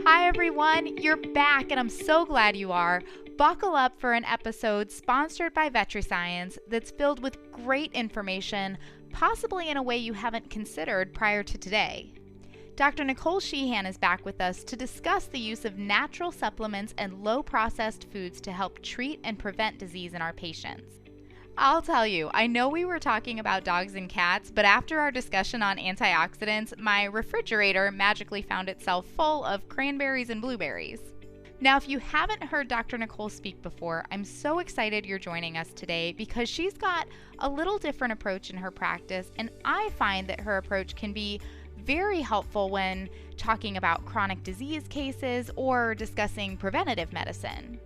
Hi everyone, you're back and I'm so glad you are. Buckle up for an episode sponsored by VetriScience that's filled with great information, possibly in a way you haven't considered prior to today. Dr. Nicole Sheehan is back with us to discuss the use of natural supplements and low-processed foods to help treat and prevent disease in our patients. I'll tell you, I know we were talking about dogs and cats, but after our discussion on antioxidants, my refrigerator magically found itself full of cranberries and blueberries. Now, if you haven't heard Dr. Nicole speak before, I'm so excited you're joining us today because she's got a little different approach in her practice, and I find that her approach can be very helpful when talking about chronic disease cases or discussing preventative medicine.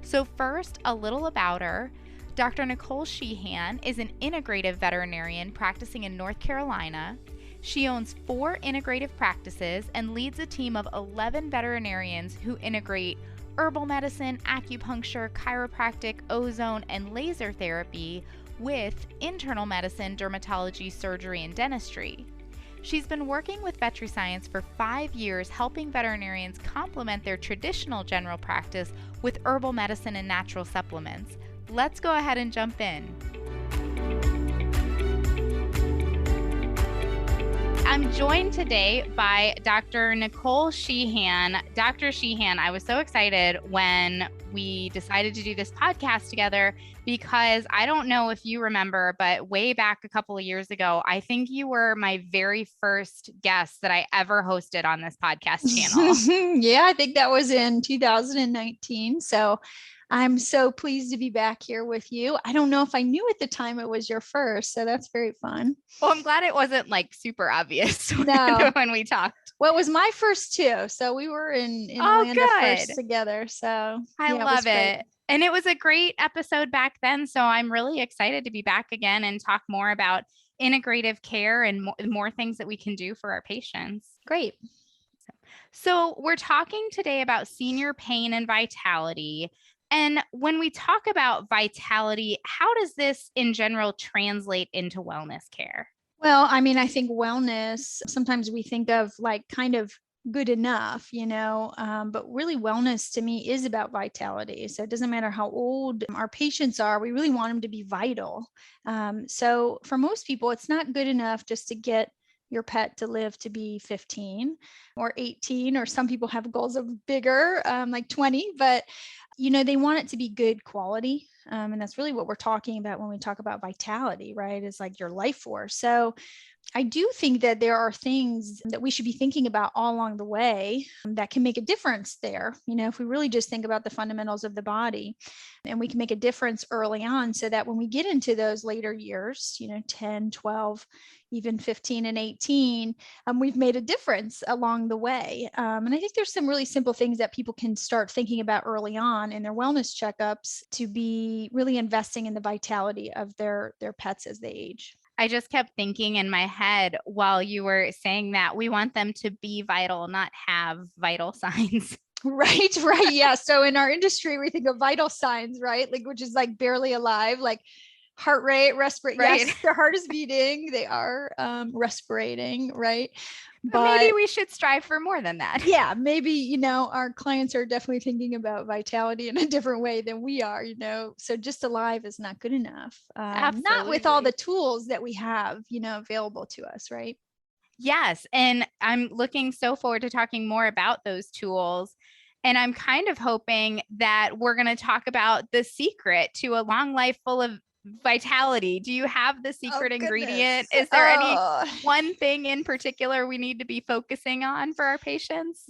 So first, a little about her. Dr. Nicole Sheehan is an integrative veterinarian practicing in North Carolina. She owns 4 integrative practices and leads a team of 11 veterinarians who integrate herbal medicine, acupuncture, chiropractic, ozone, and laser therapy with internal medicine, dermatology, surgery, and dentistry. She's been working with VetriScience for 5 years, helping veterinarians complement their traditional general practice with herbal medicine and natural supplements. Let's go ahead and jump in. I'm joined today by Dr. Nicole Sheehan. Dr. Sheehan, I was so excited when we decided to do this podcast together because I don't know if you remember, but way back a couple of years ago, I think you were my very first guest that I ever hosted on this podcast channel. Yeah, I think that was in 2019. So I'm so pleased to be back here with you. I don't know if I knew at the time it was your first, so that's very fun. Well, I'm glad it wasn't like super obvious No. when we talked. Well, it was my first too. So we were in Oh, Atlanta good. first together. So I yeah, love it. it. And it was a great episode back then. So I'm really excited to be back again and talk more about integrative care and more things that we can do for our patients. Great. So we're talking today about senior pain and vitality. And when we talk about vitality, how does this in general translate into wellness care? Well, I mean, I think wellness, sometimes we think of like kind of good enough, but really wellness to me is about vitality. So it doesn't matter how old our patients are, we really want them to be vital. So for most people, it's not good enough just to get your pet to live to be 15 or 18, or some people have goals of bigger, like 20, but they want it to be good quality. And that's really what we're talking about when we talk about vitality, right? Is like your life force. So I do think that there are things that we should be thinking about all along the way that can make a difference there. If we really just think about the fundamentals of the body, and we can make a difference early on so that when we get into those later years, 10, 12, even 15 and 18, we've made a difference along the way. And I think there's some really simple things that people can start thinking about early on in their wellness checkups to be really investing in the vitality of their pets as they age. I just kept thinking in my head while you were saying that we want them to be vital, not have vital signs. Right. Yeah. So in our industry, we think of vital signs, right? Like, which is like barely alive, like heart rate, respirate. Right. Yes, their heart is beating. They are respirating, right? But maybe we should strive for more than that. Yeah, maybe, our clients are definitely thinking about vitality in a different way than we are, so just alive is not good enough. Not with all the tools that we have, available to us, right? Yes. And I'm looking so forward to talking more about those tools. And I'm kind of hoping that we're going to talk about the secret to a long life full of vitality. Do you have the secret ingredient? Is there any one thing in particular we need to be focusing on for our patients?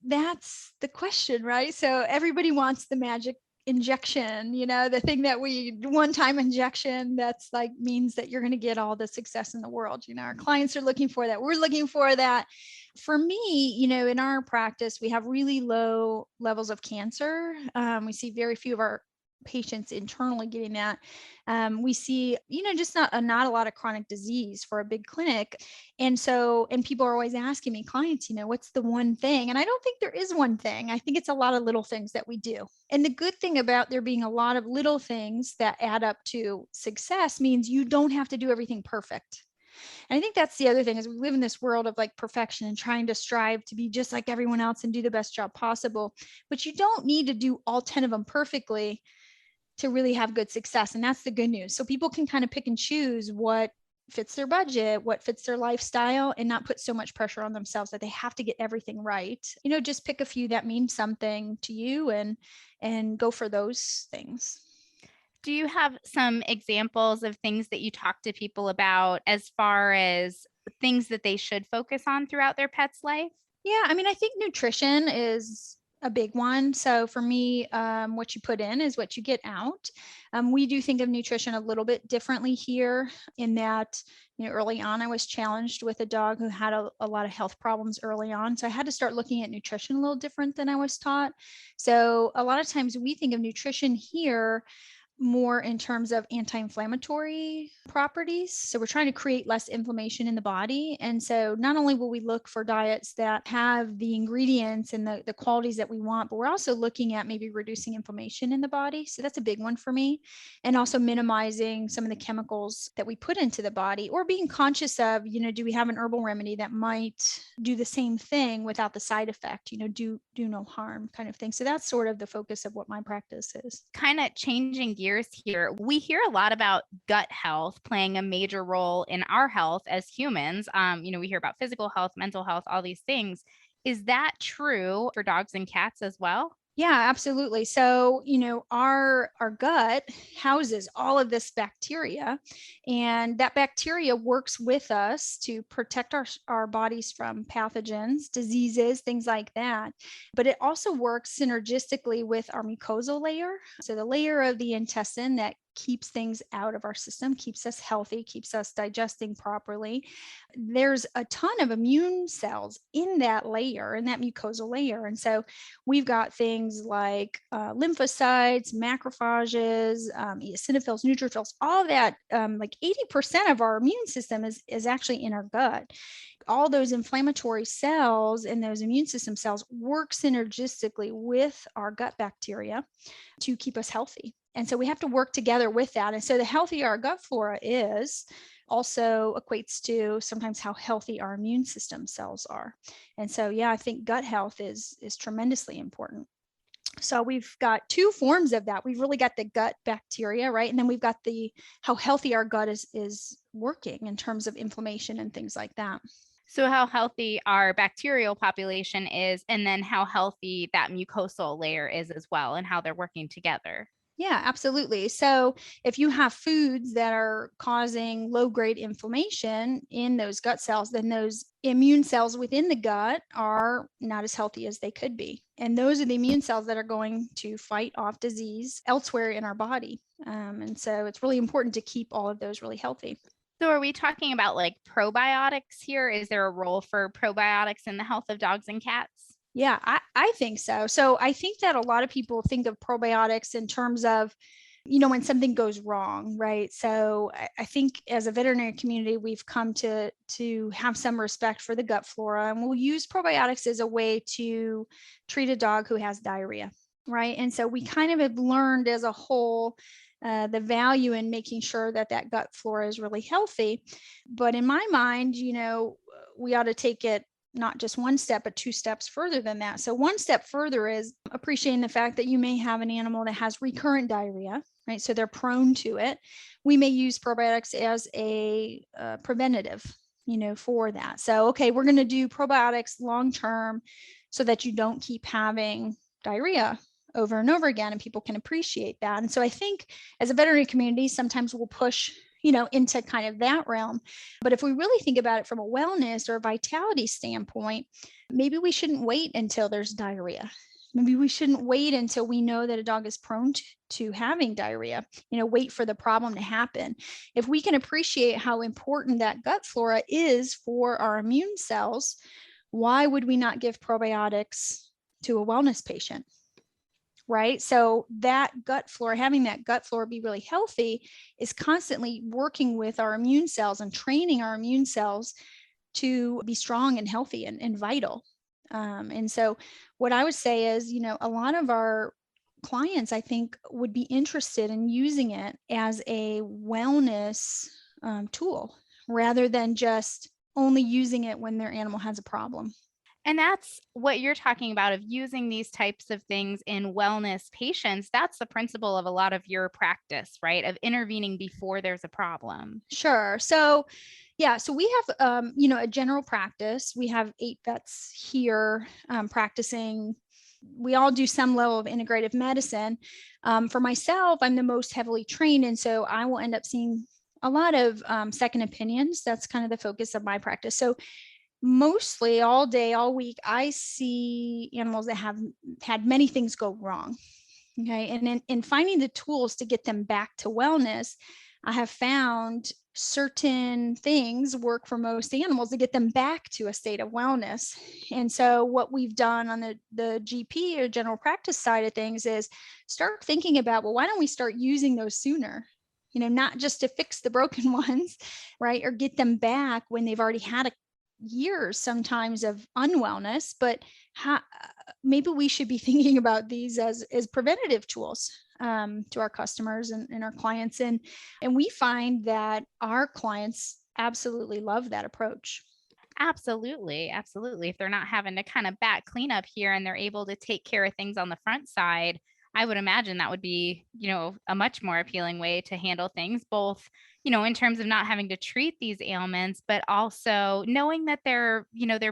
That's the question, right? So everybody wants the magic injection, the thing that one-time injection that's like means that you're going to get all the success in the world. Our clients are looking for that. We're looking for that. For me, in our practice, we have really low levels of cancer. We see very few of our patients internally getting that. We see, just not a lot of chronic disease for a big clinic. And people are always asking me, clients, what's the one thing? And I don't think there is one thing. I think it's a lot of little things that we do. And the good thing about there being a lot of little things that add up to success means you don't have to do everything perfect. And I think that's the other thing is we live in this world of like perfection and trying to strive to be just like everyone else and do the best job possible. But you don't need to do all 10 of them perfectly to really have good success. And that's the good news. So people can kind of pick and choose what fits their budget, what fits their lifestyle, and not put so much pressure on themselves that they have to get everything right. Just pick a few that mean something to you and go for those things. Do you have some examples of things that you talk to people about as far as things that they should focus on throughout their pet's life? Yeah, I mean, I think nutrition is a big one. So for me, what you put in is what you get out. We do think of nutrition a little bit differently here in that, early on, I was challenged with a dog who had a lot of health problems early on. So I had to start looking at nutrition a little different than I was taught. So a lot of times we think of nutrition here more in terms of anti-inflammatory properties. So we're trying to create less inflammation in the body. And so not only will we look for diets that have the ingredients and the qualities that we want, but we're also looking at maybe reducing inflammation in the body. So that's a big one for me. And also minimizing some of the chemicals that we put into the body, or being conscious of, do we have an herbal remedy that might do the same thing without the side effect, do no harm kind of thing. So that's sort of the focus of what my practice is. Kind of changing gears here, we hear a lot about gut health playing a major role in our health as humans. We hear about physical health, mental health, all these things. Is that true for dogs and cats as well? Yeah, absolutely. So, our gut houses all of this bacteria, and that bacteria works with us to protect our bodies from pathogens, diseases, things like that. But it also works synergistically with our mucosal layer. So, the layer of the intestine that keeps things out of our system, keeps us healthy, keeps us digesting properly. There's a ton of immune cells in that layer, in that mucosal layer. And so we've got things like lymphocytes, macrophages, eosinophils, neutrophils, all that. Like 80% of our immune system is actually in our gut. All those inflammatory cells and those immune system cells work synergistically with our gut bacteria to keep us healthy. And so we have to work together with that. And so the healthier our gut flora is, also equates to sometimes how healthy our immune system cells are. And so, yeah, I think gut health is tremendously important. So we've got two forms of that. We've really got the gut bacteria, right? And then we've got how healthy our gut is working in terms of inflammation and things like that. So how healthy our bacterial population is, and then how healthy that mucosal layer is as well, and how they're working together. Yeah, absolutely. So if you have foods that are causing low-grade inflammation in those gut cells, then those immune cells within the gut are not as healthy as they could be. And those are the immune cells that are going to fight off disease elsewhere in our body. And so it's really important to keep all of those really healthy. So are we talking about like probiotics here? Is there a role for probiotics in the health of dogs and cats? Yeah, I think so. So I think that a lot of people think of probiotics in terms of, when something goes wrong, right? So I think as a veterinary community, we've come to have some respect for the gut flora, and we'll use probiotics as a way to treat a dog who has diarrhea, right? And so we kind of have learned as a whole the value in making sure that gut flora is really healthy. But in my mind, we ought to take it not just one step, but two steps further than that. So one step further is appreciating the fact that you may have an animal that has recurrent diarrhea, right? So they're prone to it. We may use probiotics as a preventative, for that. So, okay, we're going to do probiotics long-term so that you don't keep having diarrhea over and over again, and people can appreciate that. And so I think as a veterinary community, sometimes we'll push into kind of that realm. But if we really think about it from a wellness or a vitality standpoint, maybe we shouldn't wait until there's diarrhea. Maybe we shouldn't wait until we know that a dog is prone to having diarrhea, wait for the problem to happen. If we can appreciate how important that gut flora is for our immune cells, why would we not give probiotics to a wellness patient? Right? So that gut flora, having that gut flora be really healthy, is constantly working with our immune cells and training our immune cells to be strong and healthy and vital. And so what I would say is, a lot of our clients, I think, would be interested in using it as a wellness tool, rather than just only using it when their animal has a problem. And that's what you're talking about of using these types of things in wellness patients. That's the principle of a lot of your practice, right? Of intervening before there's a problem. Sure. So, yeah, so we have, a general practice. We have 8 vets here practicing. We all do some level of integrative medicine. For myself, I'm the most heavily trained. And so I will end up seeing a lot of second opinions. That's kind of the focus of my practice. So mostly all day, all week, I see animals that have had many things go wrong. Okay. And in finding the tools to get them back to wellness, I have found certain things work for most animals to get them back to a state of wellness. And so what we've done on the GP or general practice side of things is start thinking about, well, why don't we start using those sooner? Not just to fix the broken ones, right? Or get them back when they've already had years sometimes of unwellness, but maybe we should be thinking about these as preventative tools to our customers and our clients. And we find that our clients absolutely love that approach. Absolutely. Absolutely. If they're not having to kind of back clean up here and they're able to take care of things on the front side, I would imagine that would be, a much more appealing way to handle things, both, in terms of not having to treat these ailments, but also knowing that their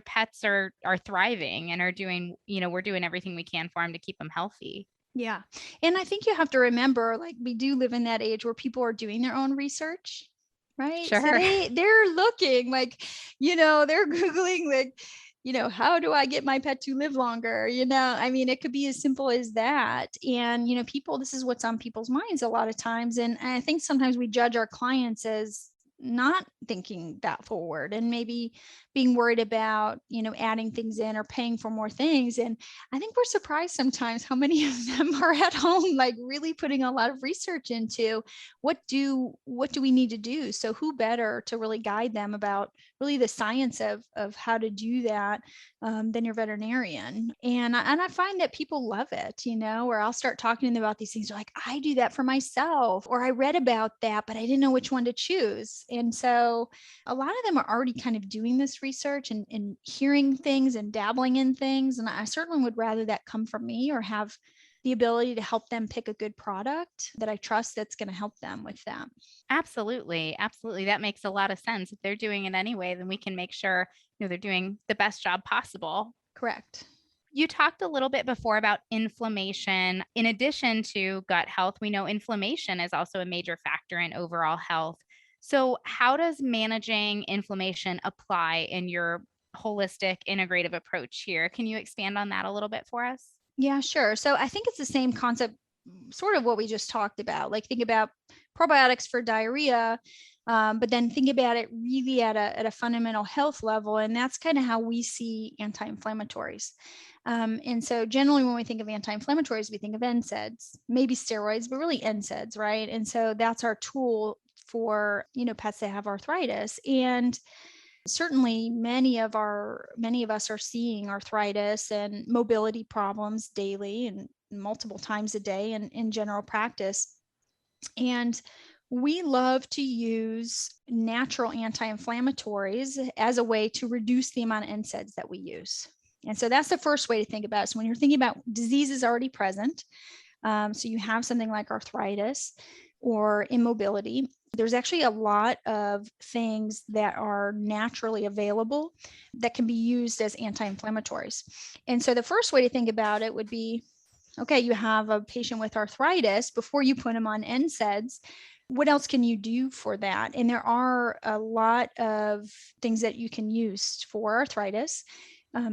pets are thriving and are doing, we're doing everything we can for them to keep them healthy. Yeah. And I think you have to remember, like, we do live in that age where people are doing their own research, right? So Sure. they're looking like, they're Googling like, how do I get my pet to live longer? I mean, it could be as simple as that. And, people, this is what's on people's minds a lot of times. And I think sometimes we judge our clients as not thinking that forward and maybe being worried about, adding things in or paying for more things. And I think we're surprised sometimes how many of them are at home, like really putting a lot of research into what do we need to do. So who better to really guide them about really the science of how to do that than your veterinarian. And I find that people love it, where I'll start talking to them about these things. They're like, I do that for myself, or I read about that, but I didn't know which one to choose. And so a lot of them are already kind of doing this research and hearing things and dabbling in things. And I certainly would rather that come from me or have the ability to help them pick a good product that I trust that's going to help them with that. Absolutely. Absolutely. That makes a lot of sense. If they're doing it anyway, then we can make sure, they're doing the best job possible. Correct. You talked a little bit before about inflammation. In addition to gut health, we know inflammation is also a major factor in overall health. So, how does managing inflammation apply in your holistic integrative approach here? Can you expand on that a little bit for us? Yeah, sure. So I think it's the same concept, sort of what we just talked about. Like, think about probiotics for diarrhea, but then think about it really at a fundamental health level. And that's kind of how we see anti-inflammatories. And so generally when we think of anti-inflammatories, we think of NSAIDs, maybe steroids, but really NSAIDs, right? And so that's our tool for, pets that have arthritis. And certainly many of us are seeing arthritis and mobility problems daily and multiple times a day in general practice. And we love to use natural anti-inflammatories as a way to reduce the amount of NSAIDs that we use. And so that's the first way to think about it. So when you're thinking about diseases already present, so you have something like arthritis or immobility, there's actually a lot of things that are naturally available that can be used as anti-inflammatories. And so the first way to think about it would be, okay, you have a patient with arthritis. Before you put them on NSAIDs, what else can you do for that? And there are a lot of things that you can use for arthritis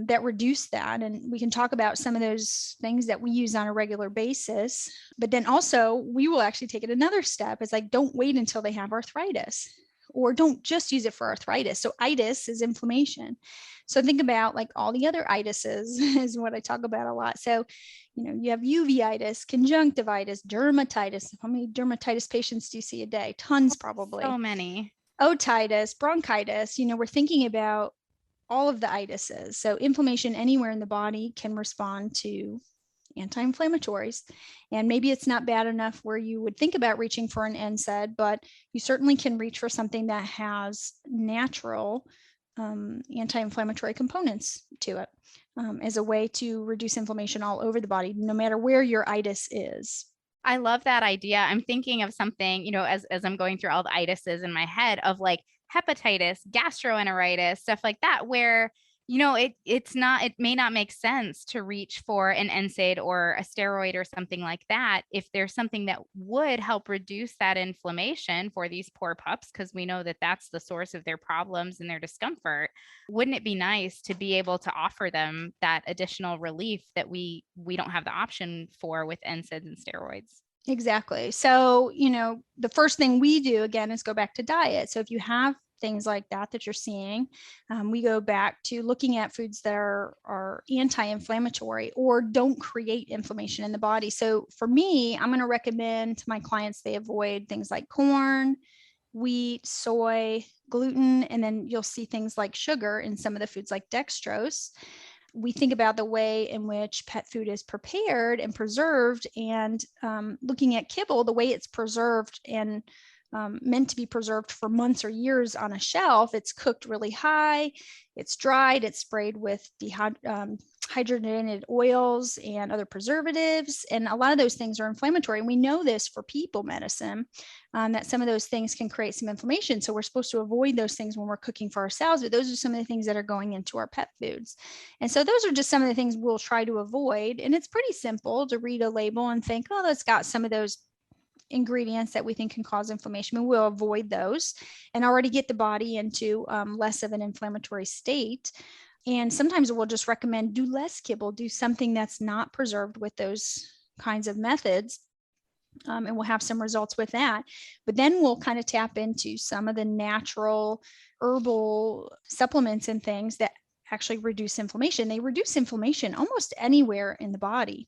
that reduce that. And we can talk about some of those things that we use on a regular basis. But then also, we will actually take it another step. It's like, don't wait until they have arthritis, or don't just use it for arthritis. So itis is inflammation. So think about like all the other itises is what I talk about a lot. So, you have uveitis, conjunctivitis, dermatitis. How many dermatitis patients do you see a day? Tons, probably. So many. Otitis, bronchitis. We're thinking about all of the itises. So inflammation anywhere in the body can respond to anti-inflammatories. And maybe it's not bad enough where you would think about reaching for an NSAID, but you certainly can reach for something that has natural anti-inflammatory components to it, as a way to reduce inflammation all over the body, no matter where your itis is. I love that idea. I'm thinking of something, as I'm going through all the itises in my head of like hepatitis, gastroenteritis, stuff like that, where, it may not make sense to reach for an NSAID or a steroid or something like that if there's something that would help reduce that inflammation for these poor pups, because we know that that's the source of their problems and their discomfort. Wouldn't it be nice to be able to offer them that additional relief that we don't have the option for with NSAIDs and steroids? Exactly. So, the first thing we do again is go back to diet. So if you have things like that you're seeing, we go back to looking at foods that are anti-inflammatory or don't create inflammation in the body. So for me, I'm going to recommend to my clients they avoid things like corn, wheat, soy, gluten, and then you'll see things like sugar in some of the foods like dextrose. We think about the way in which pet food is prepared and preserved, and looking at kibble, the way it's preserved and meant to be preserved for months or years on a shelf. It's cooked really high, it's dried, it's sprayed with hydrogenated oils and other preservatives. And a lot of those things are inflammatory. And we know this for people medicine, that some of those things can create some inflammation. So we're supposed to avoid those things when we're cooking for ourselves, but those are some of the things that are going into our pet foods. And so those are just some of the things we'll try to avoid. And it's pretty simple to read a label and think, oh, that's got some of those ingredients that we think can cause inflammation, and we'll avoid those and already get the body into less of an inflammatory state. And sometimes we'll just recommend do less kibble, do something that's not preserved with those kinds of methods. And we'll have some results with that. But then we'll kind of tap into some of the natural herbal supplements and things that actually reduce inflammation. They reduce inflammation almost anywhere in the body.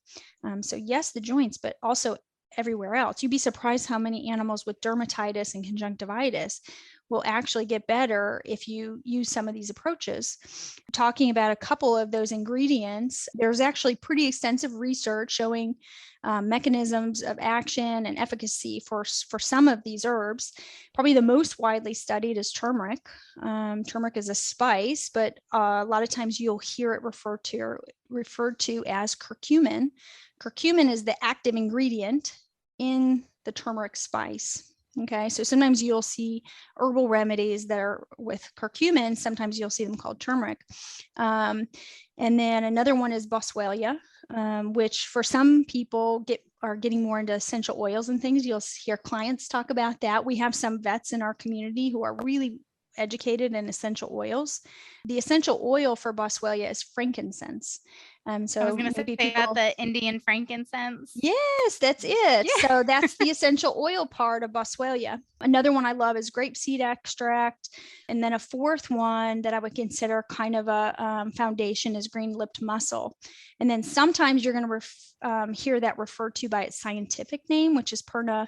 So yes, the joints, but also everywhere else. You'd be surprised how many animals with dermatitis and conjunctivitis will actually get better if you use some of these approaches. Talking about a couple of those ingredients, there's actually pretty extensive research showing mechanisms of action and efficacy for some of these herbs. Probably the most widely studied is turmeric. Turmeric is a spice, but a lot of times you'll hear it referred to as curcumin. Curcumin is the active ingredient in the turmeric spice. Okay, so sometimes you'll see herbal remedies that are with curcumin. Sometimes you'll see them called turmeric. And then another one is boswellia, which for some people are getting more into essential oils and things. You'll hear clients talk about that. We have some vets in our community who are really educated in essential oils. The essential oil for boswellia is frankincense. So I was going to say people, about the Indian frankincense. Yes, that's it. Yeah. So that's the essential oil part of boswellia. Another one I love is grapeseed extract. And then a fourth one that I would consider kind of a foundation is green-lipped mussel. And then sometimes you're going to hear that referred to by its scientific name, which is Perna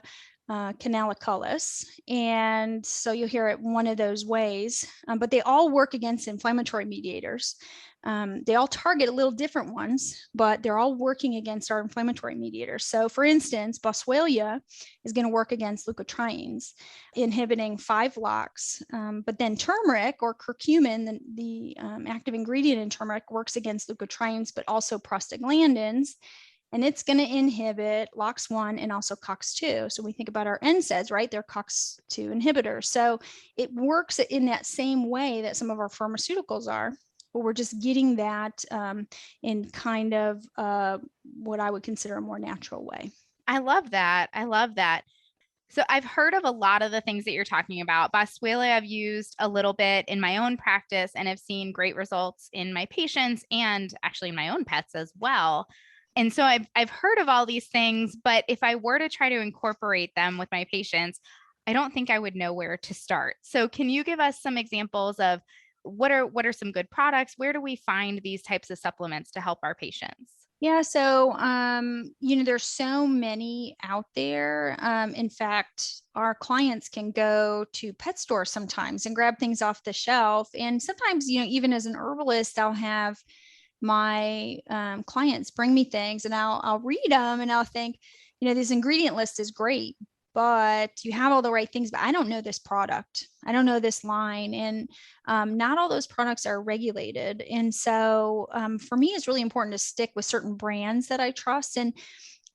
canaliculus. And so you'll hear it one of those ways, but they all work against inflammatory mediators. They all target a little different ones, but they're all working against our inflammatory mediators. So for instance, boswellia is going to work against leukotrienes, inhibiting 5-LOX. But then turmeric or curcumin, the active ingredient in turmeric, works against leukotrienes, but also prostaglandins. And it's going to inhibit LOX1 and also COX2. So we think about our NSAIDs, right? They're COX2 inhibitors. So it works in that same way that some of our pharmaceuticals are, but we're just getting that in kind of what I would consider a more natural way. I love that. I love that. So I've heard of a lot of the things that you're talking about. Boswellia I've used a little bit in my own practice and have seen great results in my patients and actually my own pets as well. And so I've heard of all these things, but if I were to try to incorporate them with my patients, I don't think I would know where to start. So can you give us some examples of what are some good products? Where do we find these types of supplements to help our patients? Yeah, so there's so many out there. In fact, our clients can go to pet stores sometimes and grab things off the shelf. And sometimes, even as an herbalist, I'll have my clients bring me things, and I'll read them and I'll think, this ingredient list is great, but you have all the right things, but I don't know this product. I don't know this line. And not all those products are regulated. And so for me, it's really important to stick with certain brands that I trust. And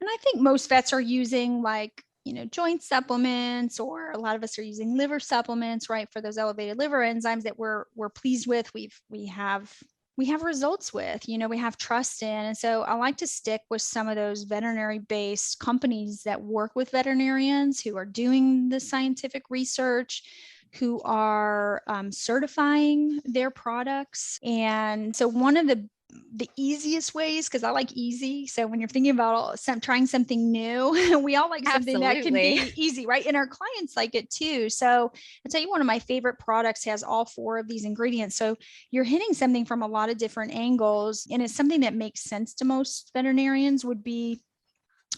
I think most vets are using like, joint supplements, or a lot of us are using liver supplements, right? For those elevated liver enzymes that we're pleased with. We have results with, we have trust in. And so I like to stick with some of those veterinary based companies that work with veterinarians who are doing the scientific research, who are certifying their products. And so one of the easiest ways, because I like easy. So when you're thinking about trying something new, we all like something that can be easy, right? And our clients like it too. So I'll tell you, one of my favorite products has all 4 of these ingredients. So you're hitting something from a lot of different angles, and it's something that makes sense to most veterinarians. Would be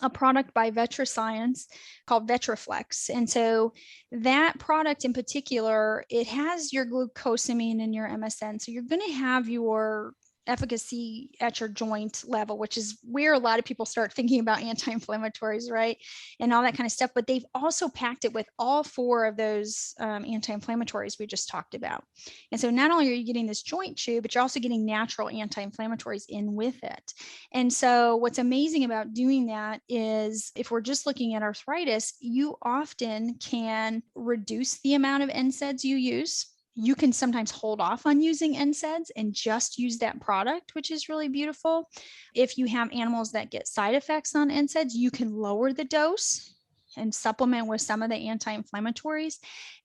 a product by VetriScience called VetriFlex. And so that product in particular, it has your glucosamine and your MSM. So you're going to have your efficacy at your joint level, which is where a lot of people start thinking about anti-inflammatories, right? And all that kind of stuff. But they've also packed it with all 4 of those anti-inflammatories we just talked about. And so not only are you getting this joint chew, but you're also getting natural anti-inflammatories in with it. And so what's amazing about doing that is, if we're just looking at arthritis, you often can reduce the amount of NSAIDs you use. You can sometimes hold off on using NSAIDs and just use that product, which is really beautiful. If you have animals that get side effects on NSAIDs, you can lower the dose and supplement with some of the anti-inflammatories.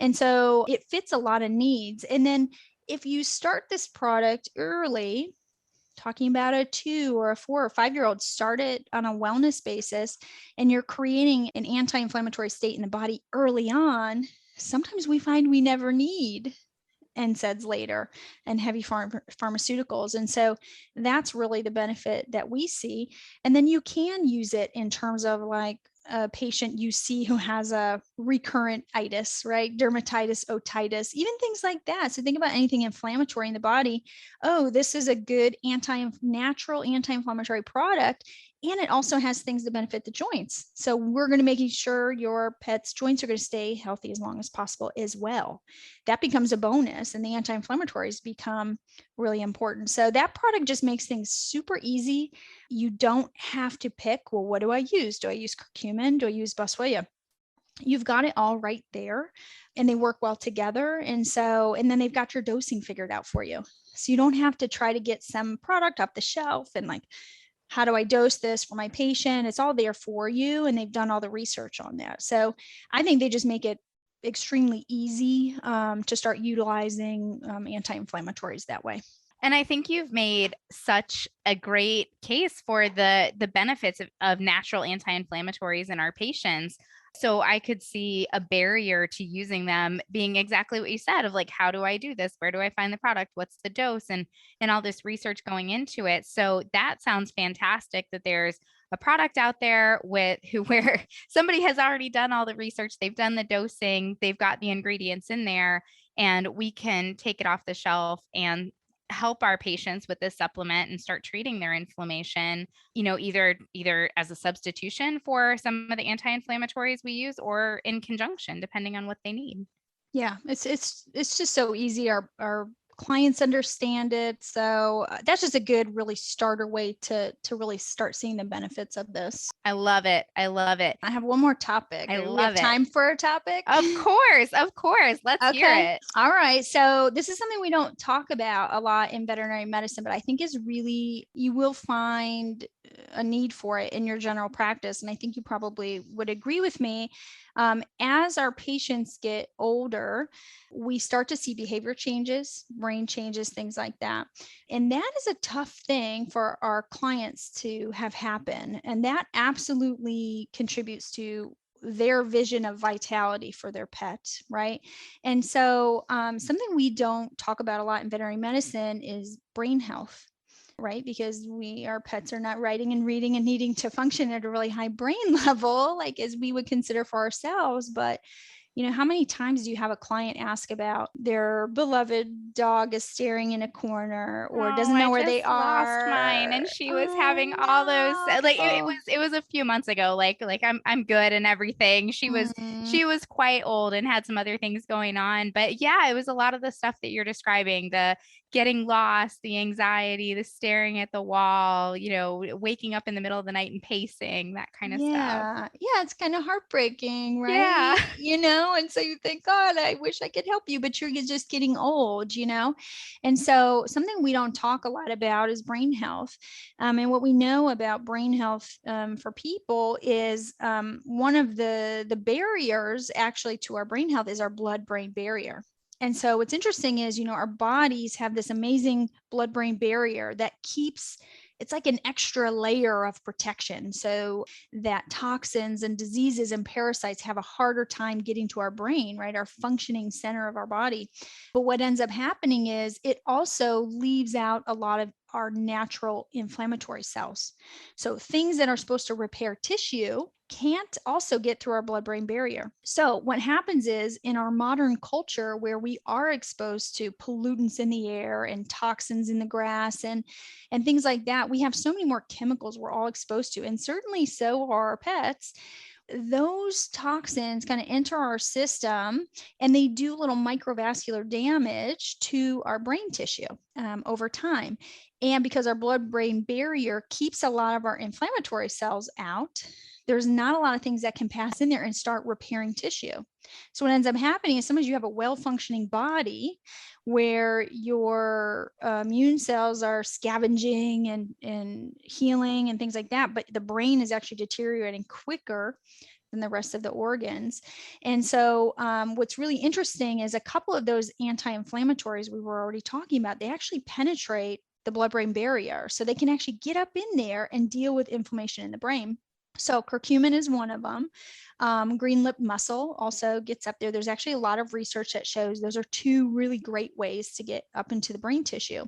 And so it fits a lot of needs. And then if you start this product early, talking about a 2 or a 4 or 5-year-old, start it on a wellness basis, and you're creating an anti-inflammatory state in the body early on, sometimes we find we never need NSAIDs later and heavy pharmaceuticals. And so that's really the benefit that we see. And then you can use it in terms of like a patient you see who has a recurrent itis, right? Dermatitis, otitis, even things like that. So think about anything inflammatory in the body. Oh, this is a good natural anti-inflammatory product. And it also has things that benefit the joints. So we're going to make sure your pet's joints are going to stay healthy as long as possible as well. That becomes a bonus, and the anti-inflammatories become really important. So that product just makes things super easy. You don't have to pick, well, what do I use? Do I use curcumin? Do I use boswellia? You've got it all right there, and they work well together. And then they've got your dosing figured out for you. So you don't have to try to get some product off the shelf and like, how do I dose this for my patient? It's all there for you, and they've done all the research on that. So I think they just make it extremely easy to start utilizing anti-inflammatories that way. And I think you've made such a great case for the benefits of natural anti-inflammatories in our patients. So I could see a barrier to using them being exactly what you said, of like, how do I do this? Where do I find the product? What's the dose? And all this research going into it. So that sounds fantastic that there's a product out there where somebody has already done all the research. They've done the dosing, they've got the ingredients in there, and we can take it off the shelf and help our patients with this supplement and start treating their inflammation, either as a substitution for some of the anti-inflammatories we use, or in conjunction, depending on what they need. Yeah, it's just so easy. Our clients understand it. So that's just a good, really starter way to really start seeing the benefits of this. I love it. I have one more topic. I love it. Time for a topic? Of course. Let's hear it. All right. So this is something we don't talk about a lot in veterinary medicine, but I think is really, you will find a need for it in your general practice. And I think you probably would agree with me. As our patients get older, we start to see behavior changes, brain changes, things like that. And that is a tough thing for our clients to have happen. And that absolutely contributes to their vision of vitality for their pet, right? And so something we don't talk about a lot in veterinary medicine is brain health, right? Because our pets are not writing and reading and needing to function at a really high brain level, like as we would consider for ourselves. But How many times do you have a client ask about their beloved dog is staring in a corner or Oh, doesn't I know where they just lost mine, and are? she was having all those Oh like it no. was it was a few months ago. Like I'm good and everything. She was Mm, she was quite old and had some other things going on. But yeah, it was a lot of the stuff that you're describing, the getting lost, the anxiety, the staring at the wall, waking up in the middle of the night and pacing, that kind of stuff. yeah. Yeah, it's kind of heartbreaking, Yeah. right? And so you think, God, I wish I could help you, but you're just getting old. And so something we don't talk a lot about is brain health. And what we know about brain health for people is one of the barriers actually to our brain health is our blood-brain barrier. And so what's interesting is, our bodies have this amazing blood-brain barrier that keeps it's like an extra layer of protection so that toxins and diseases and parasites have a harder time getting to our brain, right? Our functioning center of our body. But what ends up happening is it also leaves out a lot of our natural inflammatory cells. So things that are supposed to repair tissue can't also get through our blood brain barrier. So, what happens is in our modern culture, where we are exposed to pollutants in the air and toxins in the grass and things like that, we have so many more chemicals we're all exposed to, and certainly so are our pets. Those toxins kind of enter our system and they do little microvascular damage to our brain tissue over time. And because our blood brain barrier keeps a lot of our inflammatory cells out, there's not a lot of things that can pass in there and start repairing tissue. So, what ends up happening is sometimes you have a well functioning body where your immune cells are scavenging and healing and things like that, but the brain is actually deteriorating quicker than the rest of the organs. And so, what's really interesting is a couple of those anti inflammatories we were already talking about, they actually penetrate the blood brain barrier. So, they can actually get up in there and deal with inflammation in the brain. So curcumin is one of them. Green lip mussel also gets up there. There's actually a lot of research that shows those are two really great ways to get up into the brain tissue.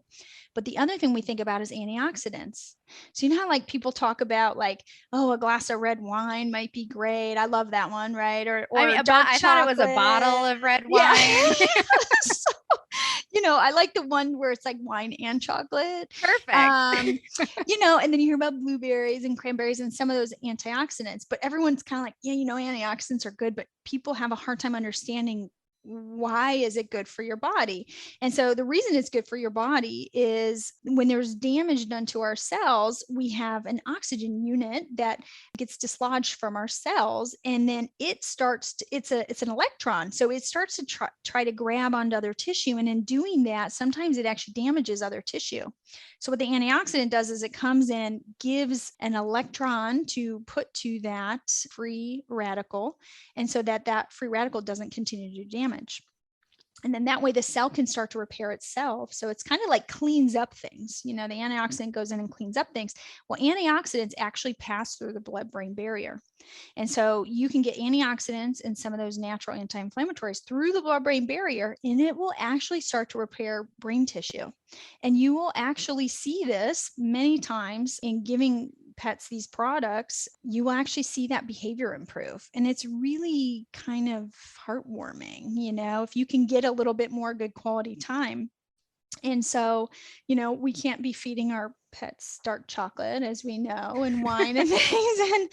But the other thing we think about is antioxidants. So how like people talk about like, oh, a glass of red wine might be great. I love that one, right? Or I mean, or dark I thought it was a bottle chocolate. of red Yeah. wine. So, I like the one where it's like wine and chocolate. Perfect. And then you hear about blueberries and cranberries and some of those antioxidants, but everyone's kind of like, yeah, antioxidants are good, but people have a hard time understanding why is it good for your body. And so the reason it's good for your body is when there's damage done to our cells, we have an oxygen unit that gets dislodged from our cells, and then it starts to, it's an electron, so it starts to try to grab onto other tissue, and in doing that sometimes it actually damages other tissue. So what the antioxidant does is it comes in, gives an electron to put to that free radical, and so that free radical doesn't continue to do damage. And then that way the cell can start to repair itself. So it's kind of like cleans up things. The antioxidant goes in and cleans up things. Well, antioxidants actually pass through the blood brain barrier. And so you can get antioxidants and some of those natural anti-inflammatories through the blood brain barrier, and it will actually start to repair brain tissue. And you will actually see this many times in giving pets these products. You will actually see that behavior improve. And it's really kind of heartwarming, if you can get a little bit more good quality time. And so, we can't be feeding our pets dark chocolate, as we know, and wine and things. And,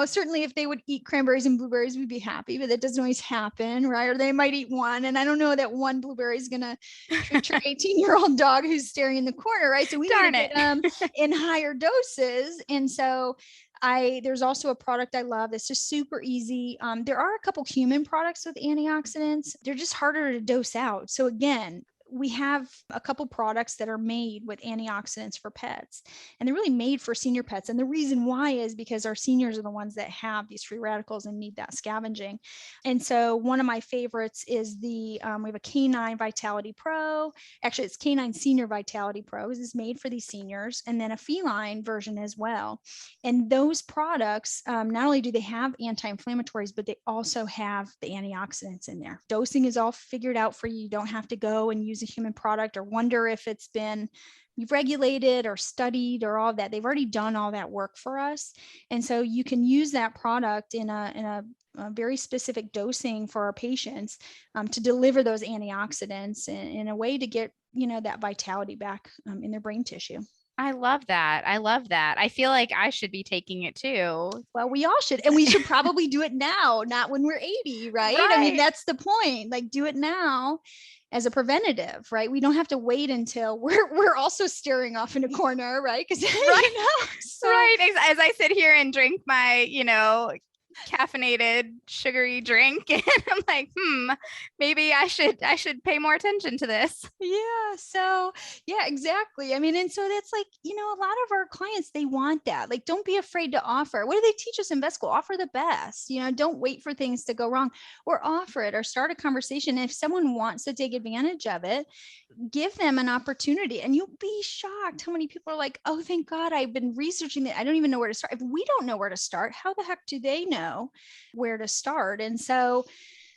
certainly if they would eat cranberries and blueberries, we'd be happy, but that doesn't always happen, right? Or they might eat one. And I don't know that one blueberry is going to treat your 18-year-old dog who's staring in the corner, right? So we need Darn to it. get them in higher doses. And so there's also a product I love that's just super easy. There are a couple human products with antioxidants. They're just harder to dose out. So again, we have a couple products that are made with antioxidants for pets, and they're really made for senior pets. And the reason why is because our seniors are the ones that have these free radicals and need that scavenging. And so one of my favorites is we have a Canine Vitality Pro. Actually, it's Canine Senior Vitality Pro. This is made for these seniors, and then a feline version as well. And those products, not only do they have anti-inflammatories, but they also have the antioxidants in there. Dosing is all figured out for you. You don't have to go and use a human product or wonder if it's been regulated or studied or all that. They've already done all that work for us. And so you can use that product in a very specific dosing for our patients to deliver those antioxidants in a way to get, that vitality back in their brain tissue. I love that. I love that. I feel like I should be taking it too. Well, we all should. And we should probably do it now, not when we're 80, right? I mean, Right. that's the point. Like, do it now as a preventative, right? We don't have to wait until we're also staring off in a corner, right? Because Right. so Right. As I sit here and drink my, caffeinated sugary drink, and I'm like, maybe I should pay more attention to this. yeah. So yeah, exactly. I mean, and so that's like, a lot of our clients, they want that. Like, don't be afraid to offer. What do they teach us in vet school? Offer the best, don't wait for things to go wrong, or offer it, or start a conversation. If someone wants to take advantage of it, give them an opportunity, and you'll be shocked how many people are like, oh, thank God I've been researching that. I don't even know where to start. If we don't know where to start, how the heck do they know where to start? And so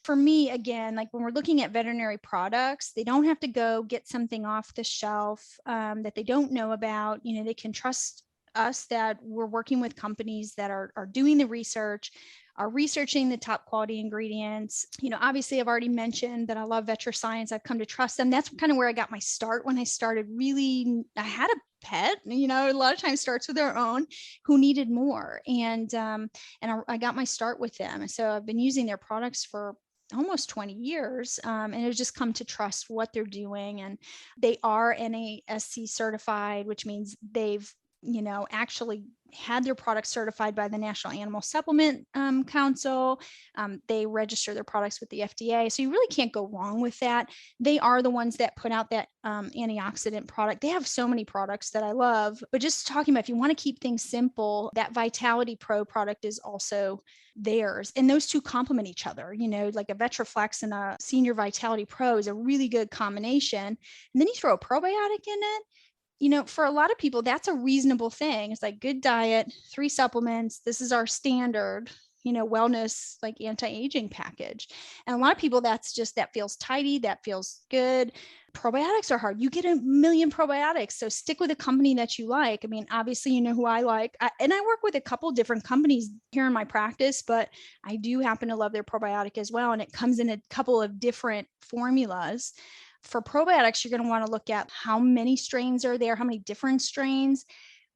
for me, again, like when we're looking at veterinary products, they don't have to go get something off the shelf that they don't know about. They can trust us that we're working with companies that are doing the research, are researching the top quality ingredients. Obviously, I've already mentioned that I love VetriScience. I've come to trust them. That's kind of where I got my start when I started really. I had a pet, a lot of times starts with their own, who needed more. And I got my start with them. And so I've been using their products for almost 20 years. And it's just come to trust what they're doing. And they are NASC certified, which means they've actually had their products certified by the National Animal Supplement Council. They register their products with the FDA. So you really can't go wrong with that. They are the ones that put out that antioxidant product. They have so many products that I love, but just talking about, if you want to keep things simple, that Vitality Pro product is also theirs. And those two complement each other, like a Vetraflex and a Senior Vitality Pro is a really good combination. And then you throw a probiotic in it. For a lot of people, that's a reasonable thing. It's like good diet, 3 supplements. This is our standard, wellness, like anti-aging package. And a lot of people, that feels tidy, that feels good. Probiotics are hard. You get a million probiotics. So stick with a company that you like. I mean, obviously, who I like. And I work with a couple different companies here in my practice, but I do happen to love their probiotic as well. And it comes in a couple of different formulas. For probiotics, you're going to want to look at how many strains are there, how many different strains,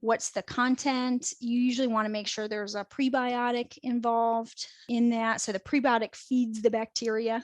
what's the content. You usually want to make sure there's a prebiotic involved in that. So the prebiotic feeds the bacteria,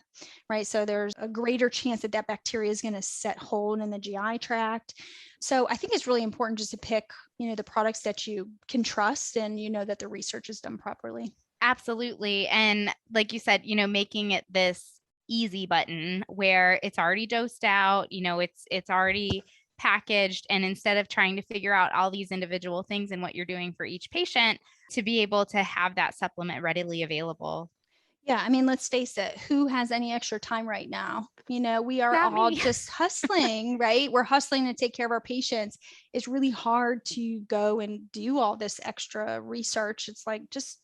right? So there's a greater chance that that bacteria is going to set hold in the GI tract. So I think it's really important just to pick, the products that you can trust and that the research is done properly. Absolutely. And like you said, making it this easy button where it's already dosed out, it's already packaged. And instead of trying to figure out all these individual things and what you're doing for each patient, to be able to have that supplement readily available. Yeah, I mean, let's face it, who has any extra time right now? We are Not all me. just hustling, right? We're hustling to take care of our patients. It's really hard to go and do all this extra research. It's like, just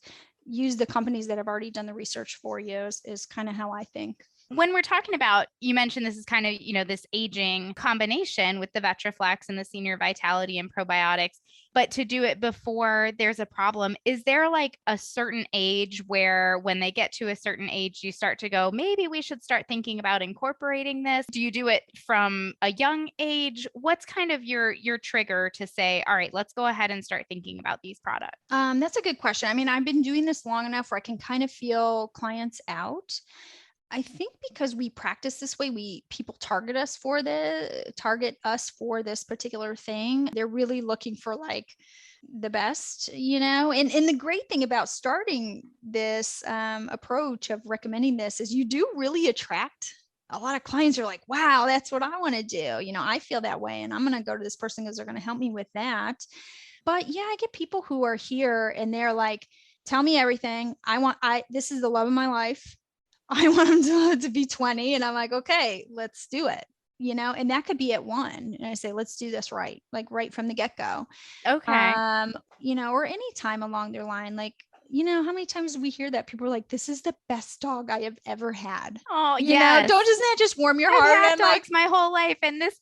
use the companies that have already done the research for you is kind of how I think. When we're talking about, you mentioned this is kind of, this aging combination with the Vetraflex and the Senior Vitality and probiotics, but to do it before there's a problem, is there like a certain age where when they get to a certain age, you start to go, maybe we should start thinking about incorporating this? Do you do it from a young age? What's kind of your trigger to say, all right, let's go ahead and start thinking about these products? That's a good question. I mean, I've been doing this long enough where I can kind of feel clients out. I think because we practice this way, people target us for this particular thing. They're really looking for like the best, and the great thing about starting this approach of recommending this is you do really attract a lot of clients. Are like, wow, that's what I want to do. I feel that way, and I'm going to go to this person because they're going to help me with that. But yeah, I get people who are here and they're like, tell me everything. This is the love of my life. I want them to be 20. And I'm like, okay, let's do it. And that could be at 1. And I say, let's do this right, like right from the get go. Okay. Or any time along their line, like, how many times we hear that people are like, this is the best dog I have ever had. Oh, yes. Doesn't that just warm your I've heart? had And dogs like, my whole life,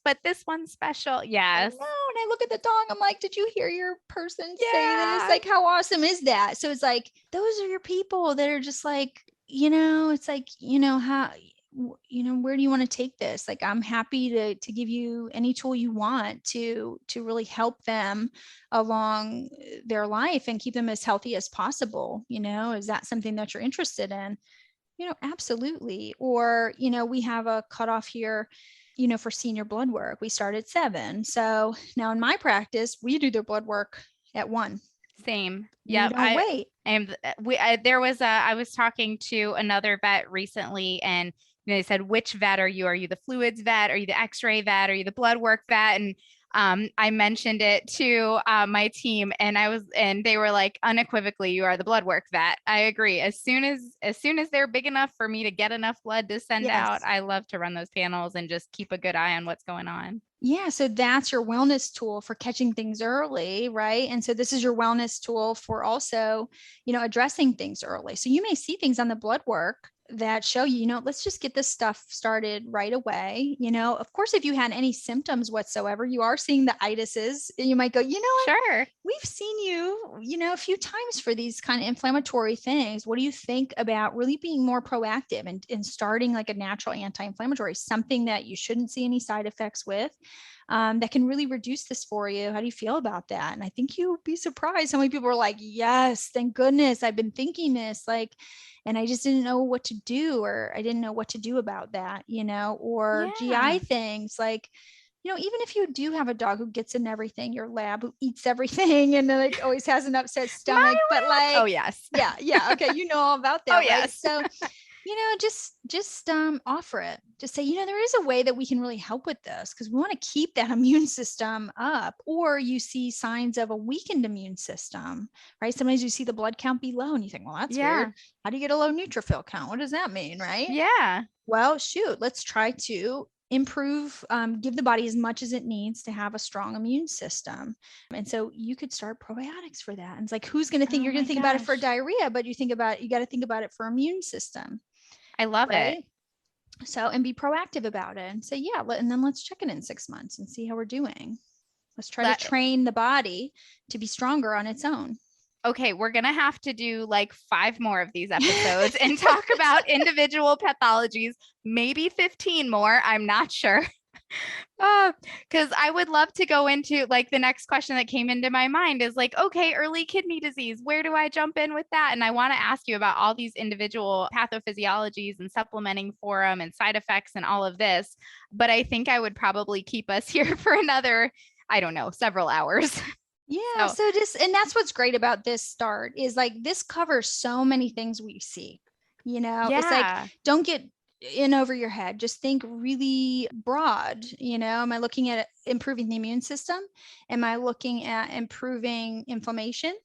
but this one's special. Yes. I know. And I look at the dog, I'm like, did you hear your person say this? Yeah. Like, how awesome is that? So it's like, those are your people that are just like, it's like, how, where do you want to take this? Like, I'm happy to give you any tool you want to really help them along their life and keep them as healthy as possible. Is that something that you're interested in? Absolutely. Or, we have a cutoff here, for senior blood work. We start at 7. So now in my practice, we do their blood work at 1. Same. Yeah. Wait. I was talking to another vet recently, and they said, which vet are you? Are you the fluids vet? Are you the x-ray vet? Are you the blood work vet? And I mentioned it to my team, and they were like, unequivocally, you are the blood work vet. I agree. As soon as they're big enough for me to get enough blood to send out, I love to run those panels and just keep a good eye on what's going on. Yeah. So that's your wellness tool for catching things early, right? And so this is your wellness tool for also, addressing things early. So you may see things on the blood work that show let's just get this stuff started right away. Of course, if you had any symptoms whatsoever, you are seeing the itises, and you might go, sure, we've seen you, a few times for these kind of inflammatory things. What do you think about really being more proactive and starting like a natural anti-inflammatory, something that you shouldn't see any side effects with, that can really reduce this for you? How do you feel about that? And I think you would be surprised how many people are like, yes, thank goodness, I've been thinking this, and I just didn't know what to do, or I didn't know what to do about that, or GI things like, even if you do have a dog who gets in everything, your lab who eats everything and like always has an upset stomach, but like, oh yes, yeah, okay, all about that, oh, right? yes. So, just offer it. Just say, there is a way that we can really help with this, because we want to keep that immune system up. Or you see signs of a weakened immune system, right? Sometimes you see the blood count be low and you think, well, that's weird. How do you get a low neutrophil count? What does that mean, right? Yeah. Well, shoot, let's try to improve, give the body as much as it needs to have a strong immune system. And so you could start probiotics for that. And it's like, who's going to think you're going to think about it for diarrhea, but you got to think about it for immune system. I love it. So, and be proactive about it and say, yeah, and then let's check it in 6 months and see how we're doing. Let's try to train the body to be stronger on its own. Okay, we're going to have to do like 5 more of these episodes and talk about individual pathologies, maybe 15 more. I'm not sure. Because I would love to go into like the next question that came into my mind is like, okay, early kidney disease, where do I jump in with that? And I want to ask you about all these individual pathophysiologies and supplementing for them and side effects and all of this. But I think I would probably keep us here for another, I don't know, several hours. Yeah. So and that's what's great about this start is like, this covers so many things we see, it's like, don't get in over your head. Just think really broad. Am I looking at improving the immune system? Am I looking at improving inflammation,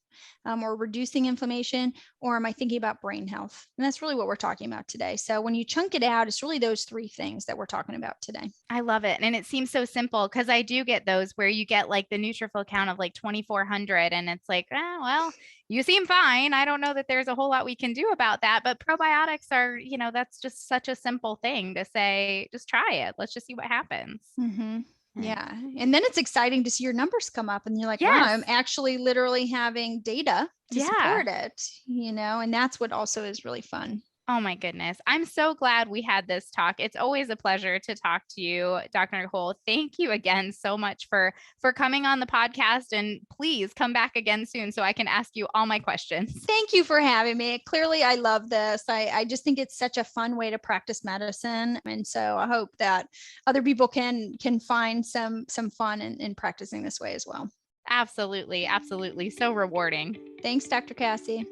or reducing inflammation? Or am I thinking about brain health? And that's really what we're talking about today. So when you chunk it out, it's really those 3 things that we're talking about today. I love it. And it seems so simple, because I do get those where you get like the neutrophil count of like 2,400 and it's like, well, you seem fine. I don't know that there's a whole lot we can do about that. But probiotics are, that's just such a simple thing to say, just try it. Let's just see what happens. Mm-hmm. Yeah. And then it's exciting to see your numbers come up and you're like, wow, I'm actually literally having data to support it, and that's what also is really fun. Oh my goodness. I'm so glad we had this talk. It's always a pleasure to talk to you, Dr. Nicole. Thank you again so much for coming on the podcast, and please come back again soon so I can ask you all my questions. Thank you for having me. Clearly, I love this. I just think it's such a fun way to practice medicine. And so I hope that other people can find some fun in practicing this way as well. Absolutely. Absolutely. So rewarding. Thanks, Dr. Cassie.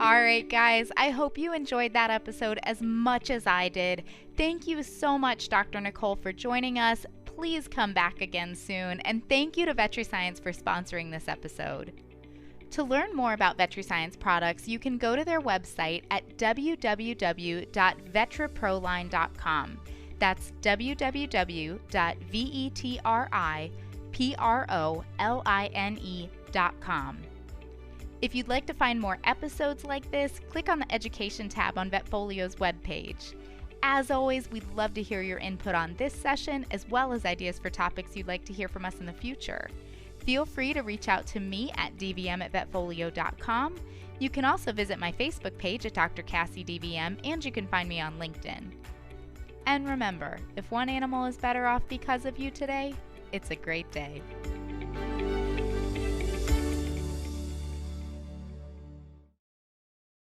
All right, guys, I hope you enjoyed that episode as much as I did. Thank you so much, Dr. Nicole, for joining us. Please come back again soon. And thank you to VetriScience for sponsoring this episode. To learn more about VetriScience products, you can go to their website at www.vetriproline.com. That's www.vetriproline.com. vetfolio.com. If you'd like to find more episodes like this, click on the Education tab on Vetfolio's webpage. As always, we'd love to hear your input on this session, as well as ideas for topics you'd like to hear from us in the future. Feel free to reach out to me at dvm@vetfolio.com. You can also visit my Facebook page at Dr. Cassie DVM, and you can find me on LinkedIn. And remember, if one animal is better off because of you today, it's a great day.